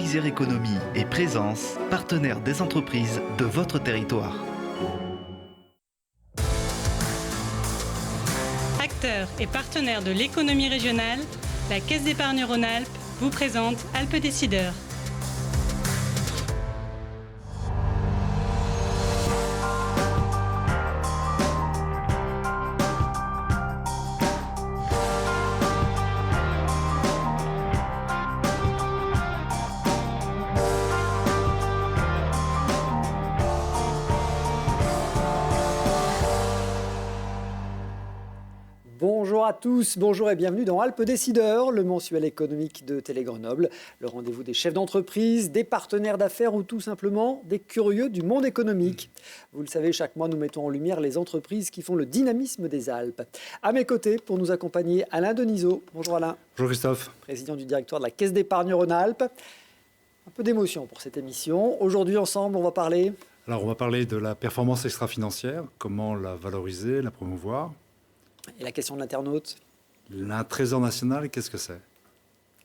Isère Économie et Présence, partenaire des entreprises de votre territoire. Acteur et partenaire de l'économie régionale, la Caisse d'épargne Rhône-Alpes vous présente Alpes Décideurs. Bonjour à tous, bonjour et bienvenue dans Alpes Décideurs, le mensuel économique de Télé Grenoble, le rendez-vous des chefs d'entreprise, des partenaires d'affaires ou tout simplement des curieux du monde économique. Vous le savez, chaque mois nous mettons en lumière les entreprises qui font le dynamisme des Alpes. À mes côtés, pour nous accompagner, Alain Denisot. Bonjour Alain. Bonjour Christophe. Président du directoire de la Caisse d'épargne Rhône-Alpes. Un peu d'émotion pour cette émission. Aujourd'hui ensemble, on va parler... Alors on va parler de la performance extra-financière, comment la valoriser, la promouvoir. Et la question de l'internaute? Un trésor national, qu'est-ce que c'est?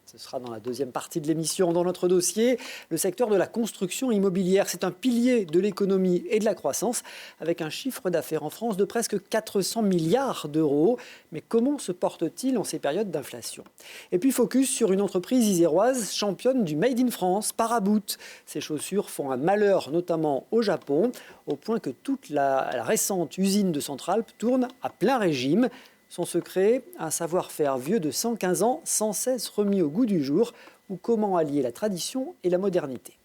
Ce sera dans la deuxième partie de l'émission. Dans notre dossier, le secteur de la construction immobilière, c'est un pilier de l'économie et de la croissance, avec un chiffre d'affaires en France de presque 400 milliards d'euros. Mais comment se porte-t-il en ces périodes d'inflation? Et puis focus sur une entreprise iséroise championne du Made in France, Paraboot. Ces chaussures font un malheur, notamment au Japon, au point que toute la récente usine de Centralpes tourne à plein régime. Son secret, un savoir-faire vieux de 115 ans, sans cesse remis au goût du jour, ou comment allier la tradition et la modernité.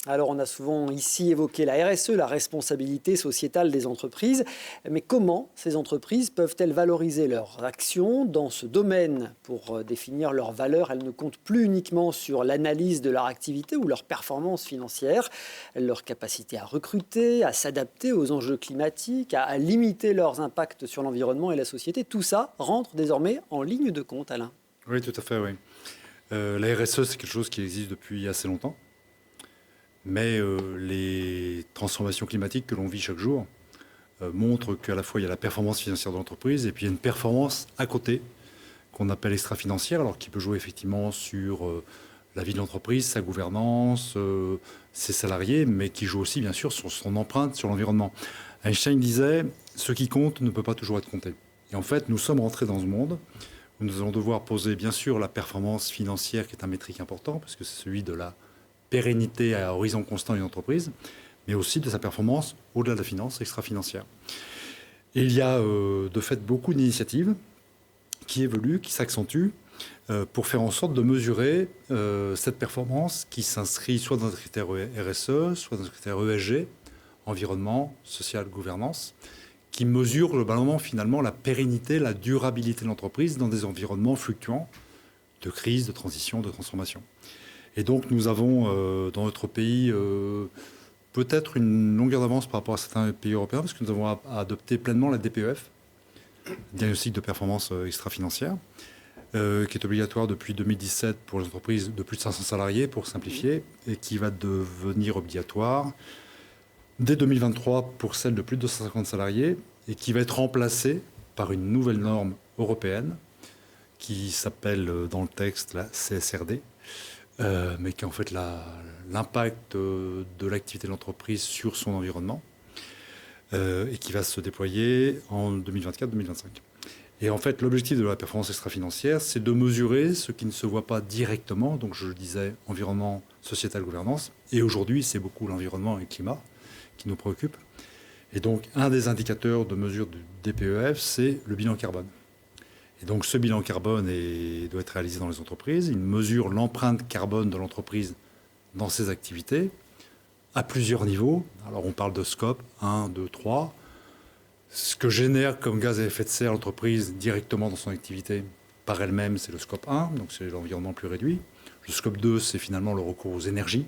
Alors on a souvent ici évoqué la RSE, la responsabilité sociétale des entreprises, mais comment ces entreprises peuvent-elles valoriser leurs actions dans ce domaine? Pour définir leurs valeurs, elles ne comptent plus uniquement sur l'analyse de leur activité ou leur performance financière, leur capacité à recruter, à s'adapter aux enjeux climatiques, à limiter leurs impacts sur l'environnement et la société. Tout ça rentre désormais en ligne de compte, Alain. Oui, tout à fait, oui. La RSE, c'est quelque chose qui existe depuis assez longtemps. Mais les transformations climatiques que l'on vit chaque jour montrent qu'à la fois il y a la performance financière de l'entreprise et puis il y a une performance à côté qu'on appelle extra-financière, alors qui peut jouer effectivement sur la vie de l'entreprise, sa gouvernance, ses salariés, mais qui joue aussi bien sûr sur son empreinte sur l'environnement. Einstein disait « ce qui compte ne peut pas toujours être compté ». Et en fait, nous sommes rentrés dans ce monde où nous allons devoir poser bien sûr la performance financière qui est un métrique important, parce que c'est celui de la pérennité à horizon constant d'une entreprise, mais aussi de sa performance au-delà de la finance, extra-financière. Et il y a de fait beaucoup d'initiatives qui évoluent, qui s'accentuent pour faire en sorte de mesurer cette performance qui s'inscrit soit dans un critère RSE, soit dans un critère ESG, environnement, social, gouvernance, qui mesure globalement finalement la pérennité, la durabilité de l'entreprise dans des environnements fluctuants de crise, de transition, de transformation. Et donc nous avons dans notre pays peut-être une longueur d'avance par rapport à certains pays européens, parce que nous avons adopté pleinement la DPEF, diagnostic de performance extra-financière, qui est obligatoire depuis 2017 pour les entreprises de plus de 500 salariés, pour simplifier, et qui va devenir obligatoire dès 2023 pour celles de plus de 250 salariés, et qui va être remplacée par une nouvelle norme européenne qui s'appelle dans le texte la CSRD, mais qui est en fait l'impact de l'activité de l'entreprise sur son environnement et qui va se déployer en 2024-2025. Et en fait, l'objectif de la performance extra-financière, c'est de mesurer ce qui ne se voit pas directement, donc je le disais, environnement, sociétal, gouvernance, et aujourd'hui, c'est beaucoup l'environnement et le climat qui nous préoccupent. Et donc, un des indicateurs de mesure du DPEF, c'est le bilan carbone. Et donc ce bilan carbone doit être réalisé dans les entreprises. Il mesure l'empreinte carbone de l'entreprise dans ses activités à plusieurs niveaux. Alors on parle de scope 1, 2, 3. Ce que génère comme gaz à effet de serre l'entreprise directement dans son activité par elle-même, c'est le scope 1, donc c'est l'environnement plus réduit. Le scope 2, c'est finalement le recours aux énergies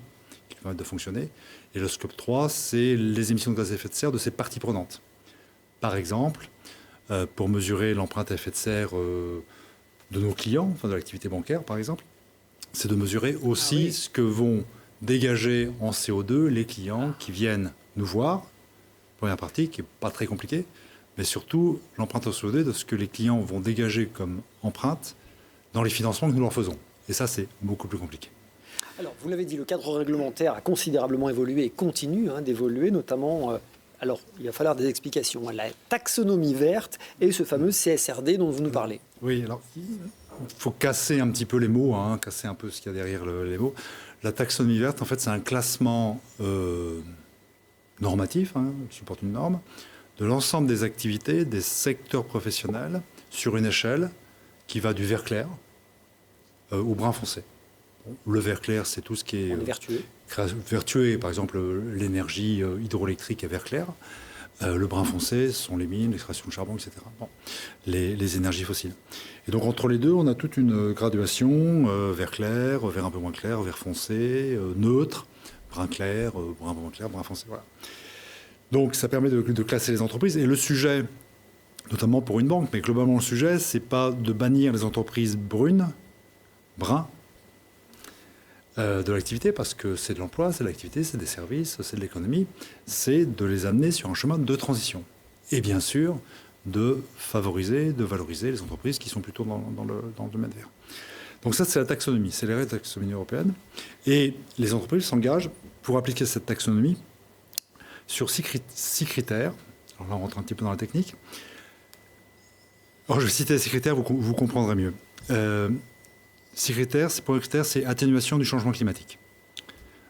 qui permettent de fonctionner. Et le scope 3, c'est les émissions de gaz à effet de serre de ses parties prenantes. Par exemple, pour mesurer l'empreinte à effet de serre de nos clients, enfin de l'activité bancaire par exemple, c'est de mesurer aussi ce que vont dégager en CO2 les clients qui viennent nous voir. Première partie qui n'est pas très compliquée. mais surtout l'empreinte CO2 de ce que les clients vont dégager comme empreinte dans les financements que nous leur faisons. Et ça, c'est beaucoup plus compliqué. Alors, vous l'avez dit, le cadre réglementaire a considérablement évolué et continue d'évoluer, notamment... alors, il va falloir des explications. La taxonomie verte et ce fameux CSRD dont vous nous parlez. Oui, alors, il faut casser un petit peu les mots, casser un peu ce qu'il y a derrière les mots. La taxonomie verte, en fait, c'est un classement normatif, qui supporte une norme, de l'ensemble des activités, des secteurs professionnels, sur une échelle qui va du vert clair au brun foncé. Le vert clair, c'est tout ce qui est vertueux. Par exemple, l'énergie hydroélectrique est vert clair. Le brun foncé, ce sont les mines, l'extraction de charbon, etc. Bon, les énergies fossiles. Et donc, entre les deux, on a toute une graduation, vert clair, vert un peu moins clair, vert foncé, neutre, brun clair, brun moins clair, brun foncé. Voilà. Donc, ça permet de classer les entreprises. Et le sujet, notamment pour une banque, mais globalement, le sujet, c'est pas de bannir les entreprises brunes, bruns, de l'activité, parce que c'est de l'emploi, c'est de l'activité, c'est des services, c'est de l'économie, c'est de les amener sur un chemin de transition. Et bien sûr, de favoriser, de valoriser les entreprises qui sont plutôt dans le domaine vert. Donc ça, c'est la taxonomie, c'est les règles de la taxonomie européenne. Et les entreprises s'engagent pour appliquer cette taxonomie sur 6 critères. Alors là, on rentre un petit peu dans la technique. Alors, je vais citer les 6 critères, vous comprendrez mieux. 6 critères, premier critère, c'est atténuation du changement climatique,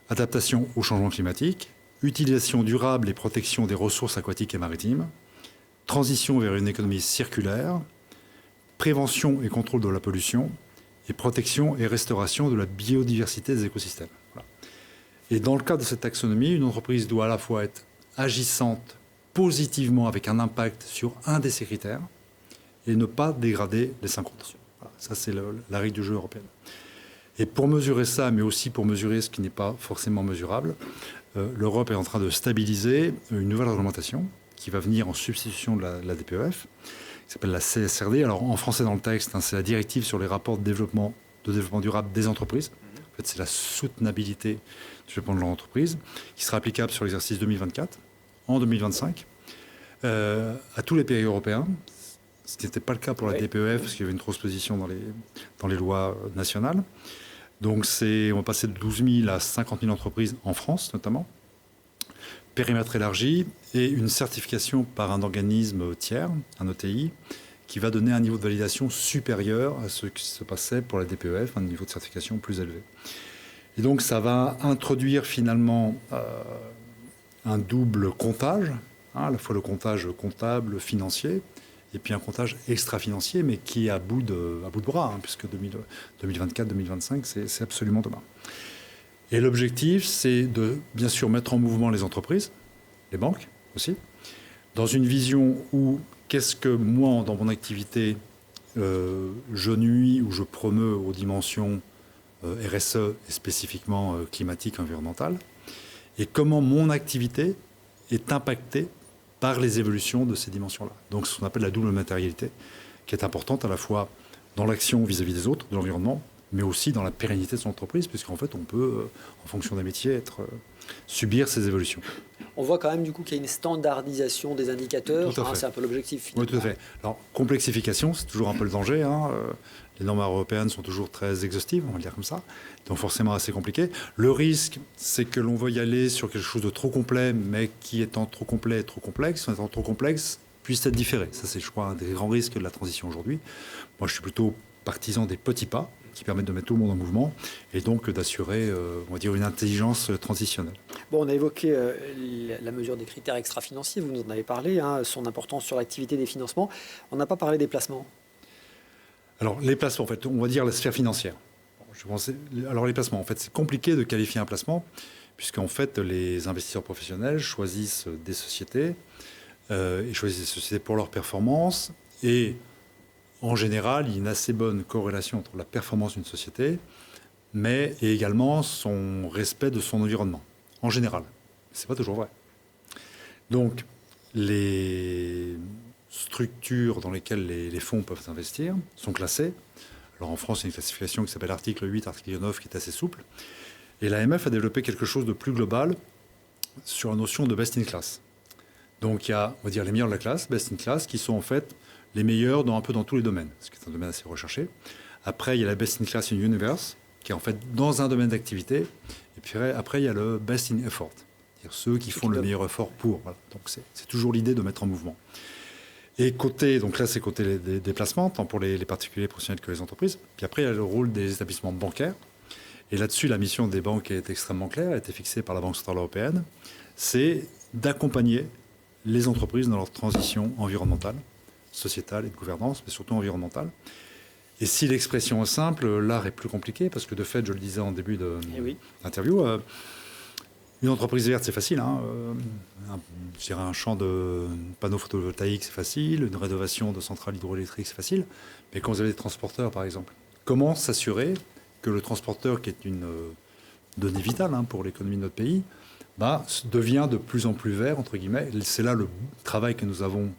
adaptation au changement climatique, utilisation durable et protection des ressources aquatiques et maritimes, transition vers une économie circulaire, prévention et contrôle de la pollution, et protection et restauration de la biodiversité des écosystèmes. Voilà. Et dans le cadre de cette taxonomie, une entreprise doit à la fois être agissante positivement avec un impact sur un de ces critères et ne pas dégrader les 5 autres. Voilà, ça, c'est la règle du jeu européenne. Et pour mesurer ça, mais aussi pour mesurer ce qui n'est pas forcément mesurable, l'Europe est en train de stabiliser une nouvelle réglementation qui va venir en substitution de la DPEF, qui s'appelle la CSRD. Alors, en français, dans le texte, c'est la directive sur les rapports de développement durable des entreprises. En fait, c'est la soutenabilité du développement de l'entreprise, qui sera applicable sur l'exercice 2024, en 2025, à tous les pays européens. Ce qui n'était pas le cas pour la DPEF, parce qu'il y avait une transposition dans les lois nationales. Donc, on va passer de 12 000 à 50 000 entreprises en France, notamment. Périmètre élargi et une certification par un organisme tiers, un ETI, qui va donner un niveau de validation supérieur à ce qui se passait pour la DPEF, un niveau de certification plus élevé. Et donc, ça va introduire finalement un double comptage, à la fois le comptage comptable, financier, et puis un comptage extra-financier, mais qui est à bout de bras, puisque 2024-2025, c'est absolument demain. Et l'objectif, c'est de, bien sûr, mettre en mouvement les entreprises, les banques aussi, dans une vision où, qu'est-ce que moi, dans mon activité, je nuis ou je promeux aux dimensions RSE et spécifiquement climatique, environnementale, et comment mon activité est impactée par les évolutions de ces dimensions-là. Donc, ce qu'on appelle la double matérialité, qui est importante à la fois dans l'action vis-à-vis des autres, de l'environnement, mais aussi dans la pérennité de son entreprise, puisqu'en fait, on peut, en fonction des métiers, subir ces évolutions. On voit quand même du coup qu'il y a une standardisation des indicateurs. C'est un peu l'objectif. Oui, tout à fait. Alors, complexification, c'est toujours un peu le danger. Les normes européennes sont toujours très exhaustives, on va le dire comme ça, donc forcément assez compliqué. Le risque, c'est que l'on veuille aller sur quelque chose de trop complet, mais qui étant trop complet et trop complexe, en étant trop complexe, puisse être différé. Ça, c'est, je crois, un des grands risques de la transition aujourd'hui. Moi, je suis plutôt partisan des petits pas qui permettent de mettre tout le monde en mouvement et donc d'assurer, on va dire, une intelligence transitionnelle. Bon, on a évoqué la mesure des critères extra-financiers, vous nous en avez parlé, son importance sur l'activité des financements. On n'a pas parlé des placements. Alors, les placements, en fait, on va dire la sphère financière. Alors, les placements, en fait, c'est compliqué de qualifier un placement, puisqu'en fait, les investisseurs professionnels choisissent des sociétés, ils choisissent des sociétés pour leur performance, et en général, il y a une assez bonne corrélation entre la performance d'une société, mais et également son respect de son environnement, en général. Ce n'est pas toujours vrai. Donc, les structures dans lesquelles les fonds peuvent investir sont classées. Alors en France, il y a une classification qui s'appelle article 8, article 9, qui est assez souple. Et l'AMF a développé quelque chose de plus global sur la notion de best in class. Donc il y a, on va dire, les meilleurs de la classe, best in class, qui sont en fait les meilleurs un peu dans tous les domaines, ce qui est un domaine assez recherché. Après, il y a la best in class in universe, qui est en fait dans un domaine d'activité. Et puis après, il y a le best in effort, c'est-à-dire ceux qui font le meilleur effort pour. Voilà. Donc c'est toujours l'idée de mettre en mouvement. Et côté, donc là c'est côté des placements, tant pour les particuliers professionnels que les entreprises. Puis après, il y a le rôle des établissements bancaires. Et là-dessus, la mission des banques est extrêmement claire, elle a été fixée par la Banque centrale européenne. C'est d'accompagner les entreprises dans leur transition environnementale, sociétale et de gouvernance, mais surtout environnementale. Et si l'expression est simple, l'art est plus compliqué, parce que de fait, je le disais en début d'interview, une entreprise verte, c'est facile. Je dirais un champ de panneaux photovoltaïques, c'est facile. Une rénovation de centrales hydroélectriques, c'est facile. Mais quand vous avez des transporteurs, par exemple, comment s'assurer que le transporteur, qui est une donnée vitale pour l'économie de notre pays, devient de plus en plus vert, entre guillemets. C'est là le travail que nous avons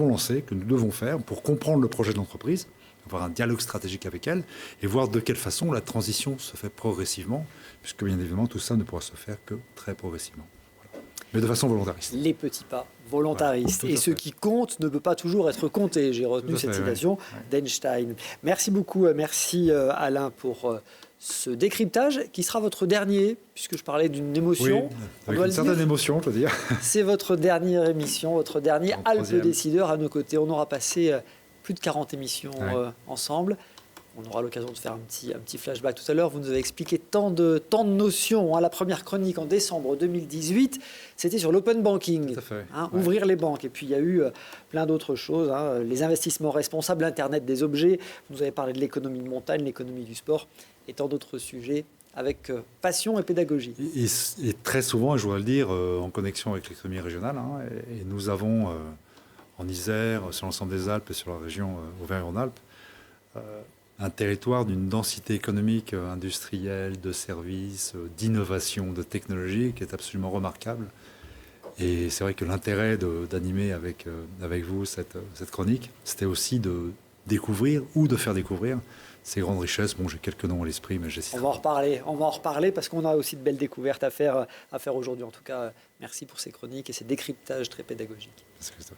lancé, que nous devons faire pour comprendre le projet de l'entreprise, avoir un dialogue stratégique avec elle et voir de quelle façon la transition se fait progressivement, puisque bien évidemment tout ça ne pourra se faire que très progressivement. Voilà. Mais de façon volontariste. Les petits pas volontaristes. Voilà, et ce qui compte ne peut pas toujours être compté. J'ai retenu cette citation d'Einstein. Merci beaucoup. Merci Alain pour ce décryptage qui sera votre dernier, puisque je parlais d'une émotion. Oui, avec une certaine émotion, on peut dire. C'est votre dernière émission, votre dernier Alpes Décideurs à nos côtés. On aura passé plus de 40 émissions ensemble. On aura l'occasion de faire un petit flashback tout à l'heure. Vous nous avez expliqué tant de notions. La première chronique en décembre 2018, c'était sur l'open banking. Tout à fait. Ouvrir les banques. Et puis il y a eu plein d'autres choses. Les investissements responsables, l'Internet des objets. Vous nous avez parlé de l'économie de montagne, l'économie du sport et tant d'autres sujets avec passion et pédagogie. Et très souvent, je dois le dire, en connexion avec l'économie régionale. Et nous avons en Isère, sur l'ensemble des Alpes et sur la région Auvergne-Rhône-Alpes, un territoire d'une densité économique, industrielle, de services, d'innovation, de technologie qui est absolument remarquable. Et c'est vrai que l'intérêt d'animer avec vous cette chronique, c'était aussi de découvrir ou de faire découvrir ces grandes richesses. Bon, j'ai quelques noms à l'esprit, mais j'essaie. On va en reparler parce qu'on a aussi de belles découvertes à faire aujourd'hui. En tout cas, merci pour ces chroniques et ces décryptages très pédagogiques. Merci Christophe.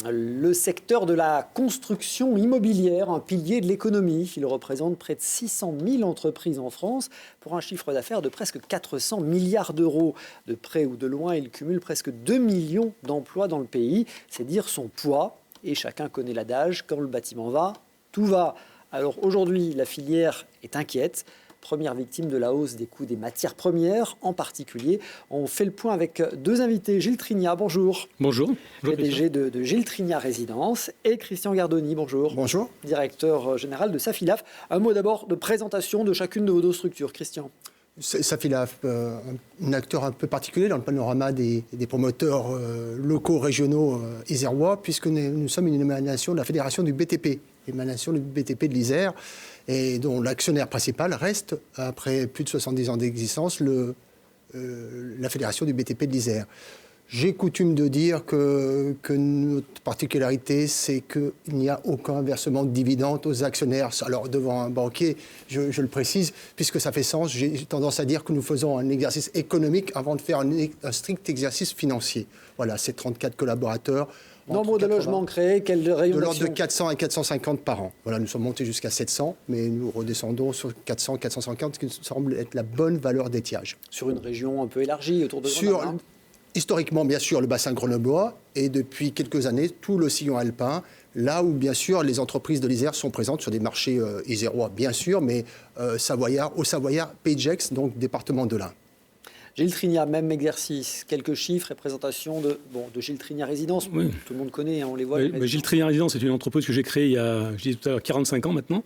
Le secteur de la construction immobilière, un pilier de l'économie. Il représente près de 600 000 entreprises en France pour un chiffre d'affaires de presque 400 milliards d'euros. De près ou de loin, il cumule presque 2 millions d'emplois dans le pays. C'est dire son poids. Et chacun connaît l'adage, quand le bâtiment va, tout va. Alors aujourd'hui, la filière est inquiète. Première victime de la hausse des coûts des matières premières en particulier. On fait le point avec deux invités. Gilles Trignat, bonjour. Bonjour. PDG de Gilles Trignat Résidence et Christian Gardoni, bonjour. Bonjour. Directeur général de Safilaf. Un mot d'abord de présentation de chacune de vos deux structures. Christian. Safilaf, un acteur un peu particulier dans le panorama des promoteurs locaux, régionaux isérois, puisque nous sommes une émanation de la fédération du BTP, émanation du BTP de l'Isère, et dont l'actionnaire principal reste, après plus de 70 ans d'existence, la fédération du BTP de l'Isère. J'ai coutume de dire que notre particularité, c'est qu'il n'y a aucun versement de dividendes aux actionnaires. Alors, devant un banquier, je le précise, puisque ça fait sens, j'ai tendance à dire que nous faisons un exercice économique avant de faire un strict exercice financier. Voilà, c'est 34 collaborateurs. Nombre de logements créés, quel rayon de l'ordre de 400 à 450 par an. Voilà, nous sommes montés jusqu'à 700, mais nous redescendons sur 400, 450, ce qui semble être la bonne valeur d'étiage. Sur une région un peu élargie autour de Grenoble. Historiquement, bien sûr, le bassin grenoblois, et depuis quelques années, tout le sillon alpin, là où, bien sûr, les entreprises de l'Isère sont présentes sur des marchés isérois, bien sûr, mais au Savoyard, Pays de Gex, donc département de l'Ain. Gilles Trignat, même exercice, quelques chiffres et présentation de Gilles Trignat Résidence. Oui. Tout le monde connaît, on les voit. Oui, mais Gilles Trignat Résidence, c'est une entreprise que j'ai créée il y a, je disais tout à l'heure, 45 ans maintenant.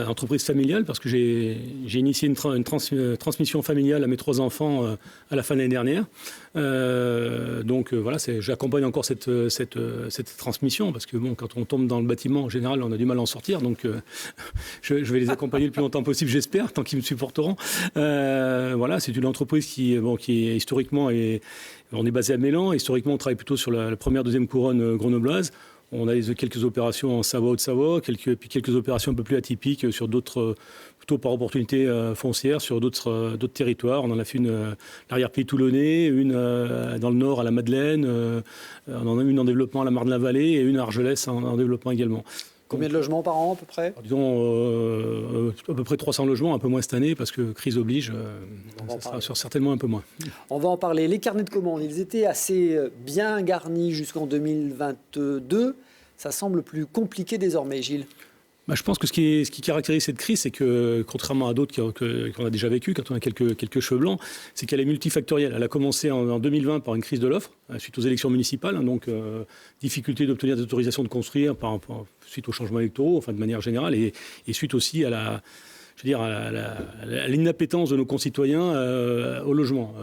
Entreprise familiale, parce que j'ai initié une transmission familiale à mes 3 enfants à la fin de l'année dernière. Donc voilà, j'accompagne encore cette transmission, parce que bon, quand on tombe dans le bâtiment, en général, on a du mal à en sortir. Donc je vais les accompagner le plus longtemps possible, j'espère, tant qu'ils me supporteront. Voilà, c'est une entreprise qui est historiquement, on est basé à Mélan. Historiquement, on travaille plutôt sur la première, deuxième couronne grenobloise. On a quelques opérations en Savoie, Haute-Savoie, puis quelques opérations un peu plus atypiques sur d'autres plutôt par opportunité foncière sur d'autres territoires. On en a fait une l'arrière-pays toulonnais, une dans le nord à la Madeleine, on en a une en développement à la Marne-la-Vallée et une à Argelès en développement également. Combien de logements par an à peu près? Disons à peu près 300 logements, un peu moins cette année parce que crise oblige, ça sera certainement un peu moins. On va en parler. Les carnets de commandes, ils étaient assez bien garnis jusqu'en 2022. Ça semble plus compliqué désormais, Gilles. Je pense que ce qui caractérise cette crise, c'est que, contrairement à d'autres qu'on a déjà vécu, quand on a quelques cheveux blancs, c'est qu'elle est multifactorielle. Elle a commencé en 2020 par une crise de l'offre, suite aux élections municipales, donc difficulté d'obtenir des autorisations de construire suite aux changements électoraux, de manière générale, et suite aussi à l'inappétence de nos concitoyens au logement.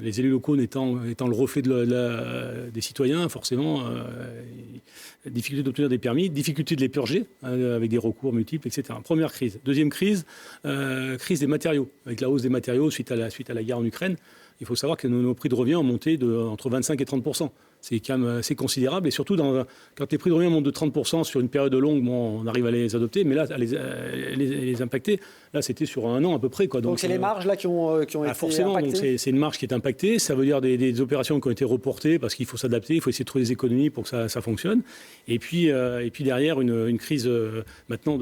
Les élus locaux étant le reflet des citoyens, forcément, difficulté d'obtenir des permis, difficulté de les purger avec des recours multiples, etc. Première crise. Deuxième crise, crise des matériaux. Avec la hausse des matériaux suite à la guerre en Ukraine, il faut savoir que nos prix de revient ont monté entre 25 et 30%. C'est quand même assez considérable. Et surtout, quand les prix de revient montent de 30% sur une période longue, on arrive à les adopter. Mais là, à les impacter, là, c'était sur un an à peu près. Donc c'est les marges là qui ont été forcément, impactées. Donc c'est une marge qui est impactée. Ça veut dire des opérations qui ont été reportées parce qu'il faut s'adapter, il faut essayer de trouver des économies pour que ça fonctionne. Et puis derrière, une crise maintenant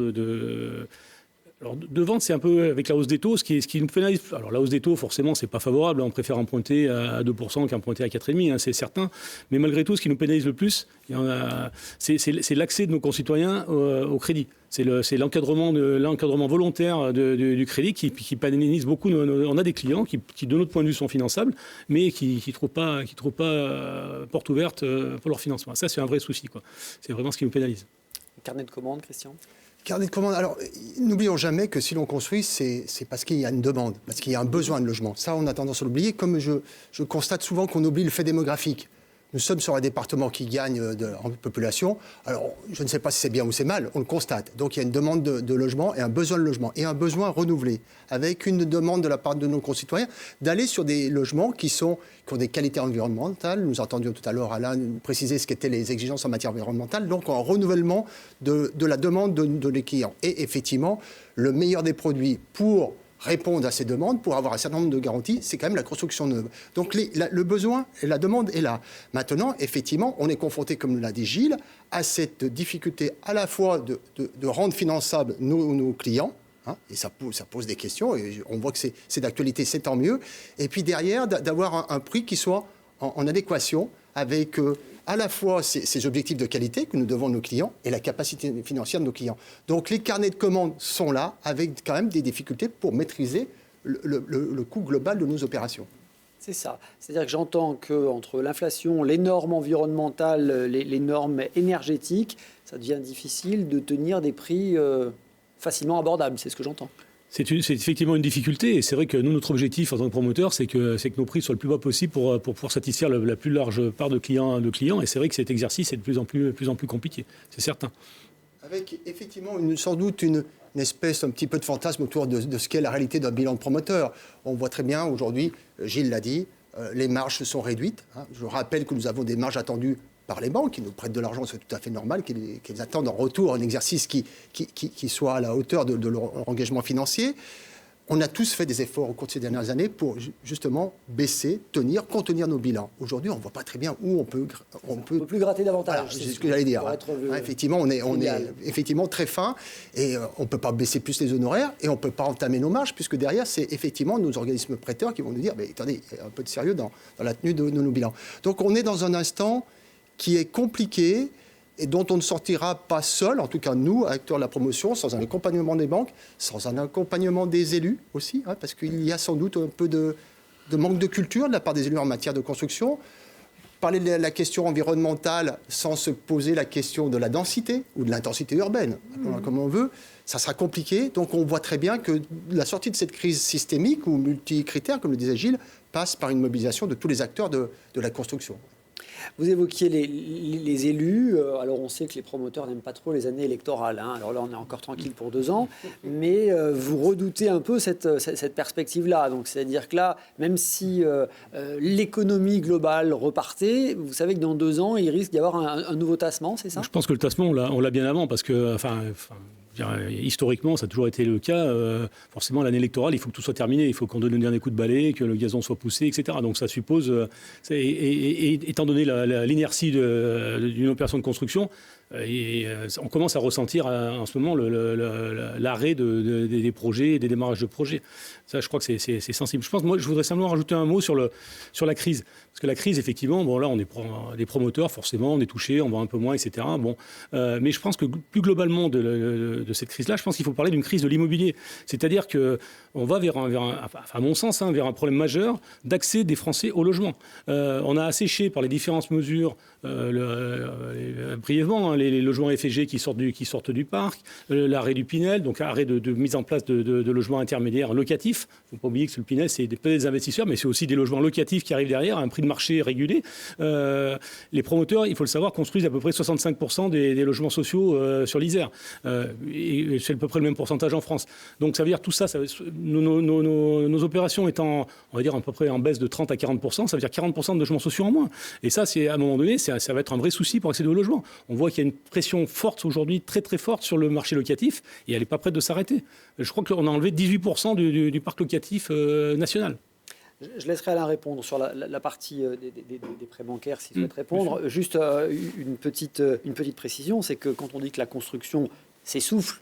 Alors, de vente, c'est un peu avec la hausse des taux, ce qui nous pénalise. Alors, la hausse des taux, forcément, c'est pas favorable. On préfère emprunter à 2% qu'emprunter à 4,5%, c'est certain. Mais malgré tout, ce qui nous pénalise le plus, c'est l'accès de nos concitoyens au crédit. C'est l'encadrement volontaire du crédit qui pénalise beaucoup. On a des clients qui, de notre point de vue, sont finançables, mais qui ne trouvent pas porte ouverte pour leur financement. Ça, c'est un vrai souci, quoi. C'est vraiment ce qui nous pénalise. Carnet de commandes, Christian? Carnet de commandes. Alors, n'oublions jamais que si l'on construit, c'est parce qu'il y a une demande, parce qu'il y a un besoin de logement. Ça, on a tendance à l'oublier. Comme je constate souvent qu'on oublie le fait démographique. Nous sommes sur un département qui gagne en population. Alors, je ne sais pas si c'est bien ou c'est mal, on le constate. Donc, il y a une demande de logement et un besoin de logement, et un besoin renouvelé, avec une demande de la part de nos concitoyens d'aller sur des logements qui ont des qualités environnementales. Nous entendions tout à l'heure Alain préciser ce qu'étaient les exigences en matière environnementale. Donc, un renouvellement de la demande de les clients. Et effectivement, le meilleur des produits pour répondre à ces demandes, pour avoir un certain nombre de garanties, c'est quand même la construction neuve. Donc le besoin et la demande est là. Maintenant, effectivement, on est confronté, comme l'a dit Gilles, à cette difficulté à la fois de rendre finançables nos clients, et ça pose des questions, et on voit que c'est d'actualité, c'est tant mieux, et puis derrière, d'avoir un prix qui soit en adéquation avec à la fois ces objectifs de qualité que nous devons à nos clients et la capacité financière de nos clients. Donc les carnets de commandes sont là, avec quand même des difficultés pour maîtriser le coût global de nos opérations. C'est ça. C'est-à-dire que j'entends qu'entre l'inflation, les normes environnementales, les normes énergétiques, ça devient difficile de tenir des prix facilement abordables. C'est ce que j'entends. C'est effectivement une difficulté, et c'est vrai que nous, notre objectif en tant que promoteur, c'est que nos prix soient le plus bas possible pour pouvoir satisfaire la plus large part de clients, et c'est vrai que cet exercice est de plus en plus compliqué, c'est certain. Avec effectivement sans doute une espèce un petit peu de fantasme autour de ce qu'est la réalité d'un bilan de promoteur. On voit très bien aujourd'hui, Gilles l'a dit, les marges se sont réduites. Je rappelle que nous avons des marges attendues par les banques qui nous prêtent de l'argent, c'est tout à fait normal qu'elles attendent en retour un exercice qui soit à la hauteur de leur engagement financier. On a tous fait des efforts au cours de ces dernières années pour justement baisser, contenir nos bilans. Aujourd'hui, on ne voit pas très bien où on peut plus gratter davantage. Voilà, c'est ce que j'allais dire. Effectivement, on est effectivement très fin, et on ne peut pas baisser plus les honoraires, et on ne peut pas entamer nos marges, puisque derrière, c'est effectivement nos organismes prêteurs qui vont nous dire « attendez, il y a un peu de sérieux dans la tenue de nos bilans ». Donc on est dans un instant qui est compliqué et dont on ne sortira pas seul, en tout cas nous, acteurs de la promotion, sans un accompagnement des banques, sans un accompagnement des élus aussi, parce qu'il y a sans doute un peu de manque de culture de la part des élus en matière de construction. Parler de la question environnementale sans se poser la question de la densité ou de l'intensité urbaine, comme on veut, ça sera compliqué. Donc on voit très bien que la sortie de cette crise systémique ou multicritère, comme le disait Gilles, passe par une mobilisation de tous les acteurs de la construction. Vous évoquiez les élus. Alors, on sait que les promoteurs n'aiment pas trop les années électorales. Alors là, on est encore tranquille pour 2 ans. Mais vous redoutez un peu cette perspective-là. Donc, c'est-à-dire que là, même si l'économie globale repartait, vous savez que dans 2 ans, il risque d'y avoir un nouveau tassement, c'est ça? Je pense que le tassement, on l'a bien avant, parce que, historiquement, ça a toujours été le cas. Forcément, l'année électorale, il faut que tout soit terminé. Il faut qu'on donne le dernier coup de balai, que le gazon soit poussé, etc. Donc ça suppose, étant donné l'inertie d'une opération de construction, on commence à ressentir en ce moment l'arrêt des projets et des démarrages de projets. Ça, je crois que c'est sensible. Je voudrais simplement rajouter un mot sur la crise. Parce que la crise, effectivement, bon, là, on est des promoteurs, forcément, on est touchés, on vend un peu moins, etc. Bon, mais je pense que plus globalement de cette crise-là, je pense qu'il faut parler d'une crise de l'immobilier. C'est-à-dire qu'on va à mon sens, vers un problème majeur d'accès des Français au logement. On a asséché par les différentes mesures, brièvement, les logements FG qui sortent du parc, l'arrêt du Pinel, donc arrêt de mise en place de logements intermédiaires locatifs. Il ne faut pas oublier que le Pinel, c'est peut-être des investisseurs, mais c'est aussi des logements locatifs qui arrivent derrière à un prix de marché régulé. Les promoteurs, il faut le savoir, construisent à peu près 65% des logements sociaux sur l'Isère. Et c'est à peu près le même pourcentage en France. Donc ça veut dire tout ça, nos opérations étant, on va dire, à peu près en baisse de 30 à 40%, ça veut dire 40% de logements sociaux en moins. Et ça, à un moment donné, ça va être un vrai souci pour accéder au logement. On voit qu'il y a une pression forte aujourd'hui, très très forte sur le marché locatif, et elle n'est pas prête de s'arrêter. Je crois qu'on a enlevé 18% du parc locatif national. Je laisserai Alain répondre sur la partie des prêts bancaires s'il souhaite répondre. Juste une petite précision, c'est que quand on dit que la construction s'essouffle,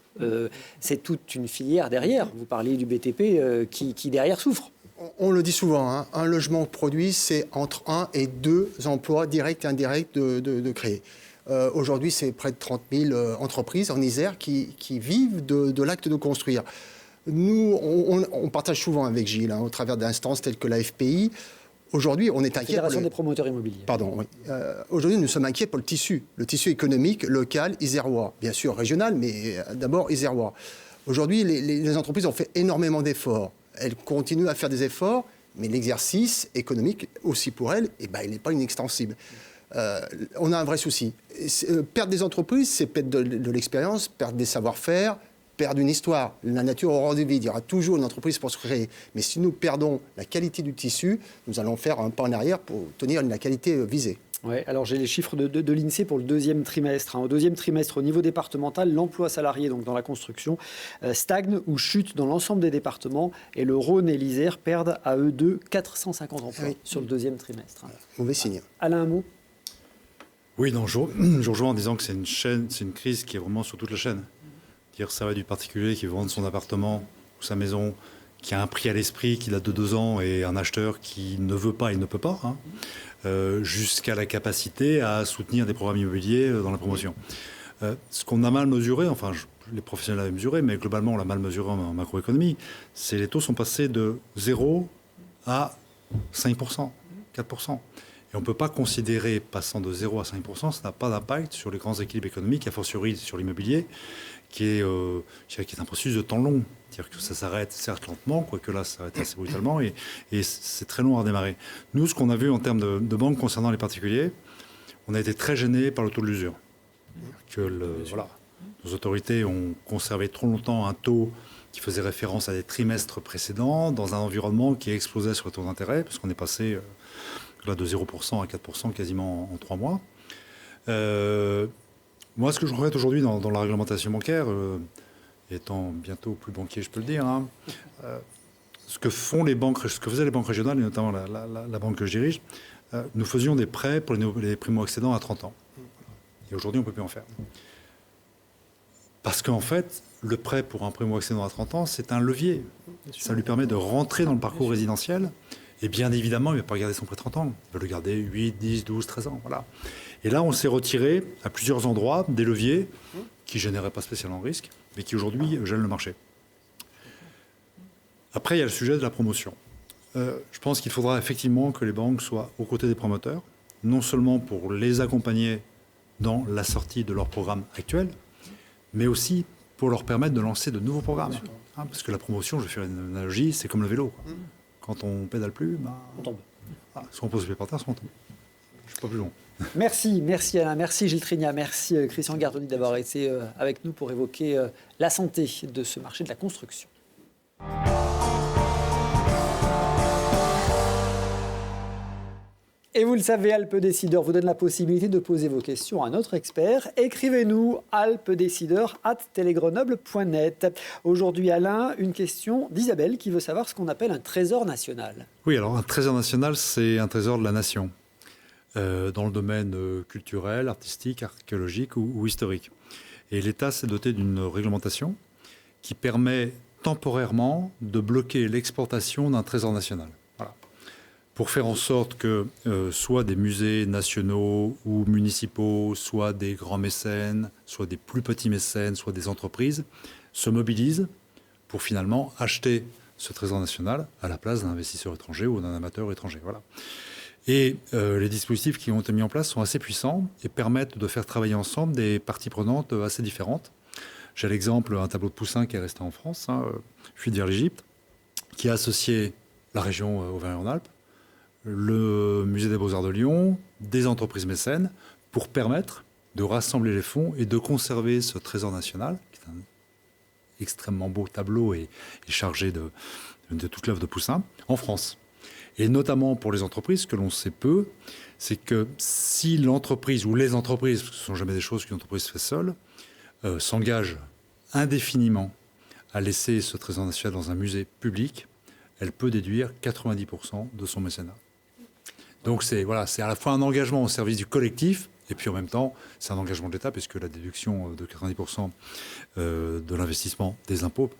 c'est toute une filière derrière. Vous parliez du BTP qui derrière souffre. On le dit souvent, un logement produit, c'est entre 1 et 2 emplois directs et indirects de créer. Aujourd'hui, c'est près de 30 000 entreprises en Isère qui vivent de l'acte de construire. Nous, on partage souvent avec Gilles, au travers d'instances telles que la FPI. Aujourd'hui, on est inquiet. Fédération des promoteurs immobiliers. Pardon, oui. Aujourd'hui, nous sommes inquiets pour le tissu économique local isérois. Bien sûr régional, mais d'abord isérois. Aujourd'hui, les entreprises ont fait énormément d'efforts. Elles continuent à faire des efforts, mais l'exercice économique, aussi pour elles, il n'est pas inextensible. On a un vrai souci. Perdre des entreprises, c'est perdre de l'expérience, perdre des savoir-faire, perdre une histoire. La nature aura des vies. Il y aura toujours une entreprise pour se créer. Mais si nous perdons la qualité du tissu, nous allons faire un pas en arrière pour tenir la qualité visée. Ouais, alors j'ai les chiffres de l'INSEE pour le deuxième trimestre. Au deuxième trimestre, au niveau départemental, l'emploi salarié donc dans la construction stagne ou chute dans l'ensemble des départements. Et le Rhône et l'Isère perdent à eux deux 450 emplois sur le deuxième trimestre. Mauvais signe. Alain, un mot ? Oui, non, je rejoins en disant que c'est une crise qui est vraiment sur toute la chaîne. Dire ça va du particulier qui vend son appartement ou sa maison, qui a un prix à l'esprit, qui date de 2 ans, et un acheteur qui ne veut pas et ne peut pas, jusqu'à la capacité à soutenir des programmes immobiliers dans la promotion. Ce qu'on a mal mesuré, enfin les professionnels l'avaient mesuré, mais globalement on l'a mal mesuré en macroéconomie, c'est les taux sont passés de 0 à 5%, 4%. Et on ne peut pas considérer, passant de 0 à 5%, ça n'a pas d'impact sur les grands équilibres économiques, a fortiori sur l'immobilier, qui est un processus de temps long. C'est-à-dire que ça s'arrête certes lentement, quoique là ça s'arrête assez brutalement, et c'est très long à redémarrer. Nous, ce qu'on a vu en termes de banques concernant les particuliers, on a été très gênés par le taux de l'usure. Nos autorités ont conservé trop longtemps un taux qui faisait référence à des trimestres précédents, dans un environnement qui explosait sur le taux d'intérêt, parce qu'on est passé de 0% à 4% quasiment en 3 mois. Moi, ce que je regrette aujourd'hui dans la réglementation bancaire, étant bientôt plus banquier, je peux le dire, ce que faisaient les banques régionales, et notamment la banque que je dirige, nous faisions des prêts pour les primo-accédants à 30 ans. Et aujourd'hui, on ne peut plus en faire. Parce qu'en fait, le prêt pour un primo-accédant à 30 ans, c'est un levier. Ça lui permet de rentrer dans le parcours résidentiel. Et bien évidemment, il ne va pas garder son prêt 30 ans. Il va le garder 8, 10, 12, 13 ans. Voilà. Et là, on s'est retiré à plusieurs endroits des leviers qui ne généraient pas spécialement de risque, mais qui aujourd'hui gênent le marché. Après, il y a le sujet de la promotion. Je pense qu'il faudra effectivement que les banques soient aux côtés des promoteurs, non seulement pour les accompagner dans la sortie de leur programme actuel, mais aussi pour leur permettre de lancer de nouveaux programmes. Parce que la promotion, je vais faire une analogie, c'est comme le vélo. Quand on ne pédale plus, on tombe. Soit on pose le pied par terre, soit on tombe. Je ne suis pas plus long. Merci Alain, merci Gilles Trignat, merci Christian Gardoni d'avoir été avec nous pour évoquer la santé de ce marché de la construction. Et vous le savez, Alpes Décideurs vous donne la possibilité de poser vos questions à notre expert. Écrivez-nous alpesdecideurs@telegrenoble.net. Aujourd'hui, Alain, une question d'Isabelle qui veut savoir ce qu'on appelle un trésor national. Oui, alors un trésor national, c'est un trésor de la nation, dans le domaine culturel, artistique, archéologique ou historique. Et l'État s'est doté d'une réglementation qui permet temporairement de bloquer l'exportation d'un trésor national. Voilà. Pour faire en sorte que soit des musées nationaux ou municipaux, soit des grands mécènes, soit des plus petits mécènes, soit des entreprises, se mobilisent pour finalement acheter ce trésor national à la place d'un investisseur étranger ou d'un amateur étranger. Voilà. Et les dispositifs qui ont été mis en place sont assez puissants et permettent de faire travailler ensemble des parties prenantes assez différentes. J'ai l'exemple, un tableau de Poussin qui est resté en France, Fuite vers l'Égypte, qui a associé la région Auvergne-Rhône-Alpes, le Musée des Beaux-Arts de Lyon, des entreprises mécènes, pour permettre de rassembler les fonds et de conserver ce trésor national, qui est un extrêmement beau tableau et chargé de toute l'œuvre de Poussin, en France. Et notamment pour les entreprises, ce que l'on sait peu, c'est que si l'entreprise ou les entreprises, parce que ce ne sont jamais des choses qu'une entreprise fait seule, s'engage indéfiniment à laisser ce trésor national dans un musée public, elle peut déduire 90% de son mécénat. Donc c'est à la fois un engagement au service du collectif, et puis en même temps, c'est un engagement de l'État, puisque la déduction de 90% de l'investissement des impôts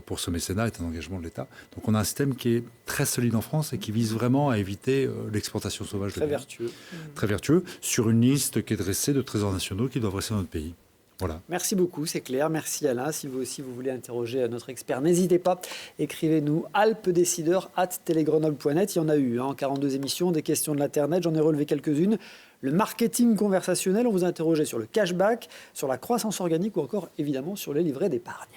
pour ce mécénat est un engagement de l'État. Donc on a un système qui est très solide en France et qui vise vraiment à éviter l'exportation sauvage de biens. Très vertueux. Très vertueux, sur une liste qui est dressée de trésors nationaux qui doivent rester dans notre pays. Voilà. Merci beaucoup, c'est clair. Merci Alain. Si vous aussi vous voulez interroger notre expert, n'hésitez pas. Écrivez-nous alpesdecideurs@telegrenoble.net. Il y en a eu en 42 émissions, des questions de l'Internet. J'en ai relevé quelques-unes. Le marketing conversationnel, on vous a interrogé sur le cashback, sur la croissance organique ou encore évidemment sur les livrets d'épargne.